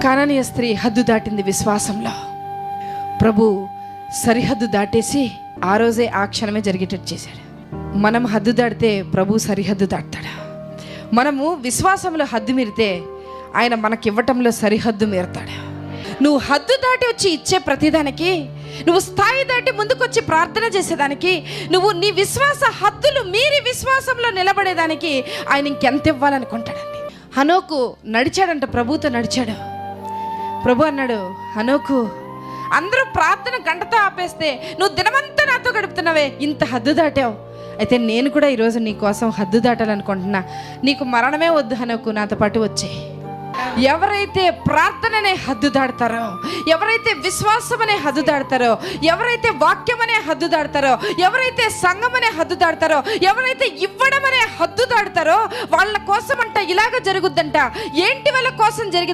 కానానీయ స్త్రీ హద్దు దాటింది విశ్వాసంలో. ప్రభు సరిహద్దు దాటేసి ఆ రోజే ఆ క్షణమే జరిగేటట్టు చేశాడు. మనం హద్దు దాటితే ప్రభు సరిహద్దు దాటుతాడు. మనము విశ్వాసంలో హద్దు మీరితే ఆయన మనకివ్వటంలో సరిహద్దు మీరుతాడు. నువ్వు హద్దు దాటి వచ్చి ఇచ్చే ప్రతిదానికి, నువ్వు స్థాయి దాటి ముందుకొచ్చి ప్రార్థన చేసేదానికి, నువ్వు నీ విశ్వాస హద్దులు మీరి విశ్వాసంలో నిలబడేదానికి ఆయన ఇంకెంత ఇవ్వాలనుకుంటాడండి. హనోకు నడిచాడంట, ప్రభుతో నడిచాడు. ప్రభు అన్నాడు, హనోకు అందరూ ప్రార్థన గంటతో ఆపేస్తే నువ్వు దినమంతా నాతో గడుపుతున్నావే, ఇంత హద్దు దాటావు. అయితే నేను కూడా ఈరోజు నీ కోసం హద్దు దాటాలనుకుంటున్నా. నీకు మరణమే వద్దు హనోకు, నాతో పాటు వచ్చే. ఎవరైతే ప్రార్థననే హద్దు దాడతారో, ఎవరైతే విశ్వాసం అనే హద్దు దాడతారో, ఎవరైతే వాక్యం అనే హద్దు దాడతారో, ఎవరైతే సంఘం అనే హద్దు దాడతారో, ఎవరైతే ఇవ్వడం అనే హద్దు దాడతారో వాళ్ళ కోసం అంట ఇలాగ జరుగుద్దంట. ఏంటి వాళ్ళ కోసం జరిగింది?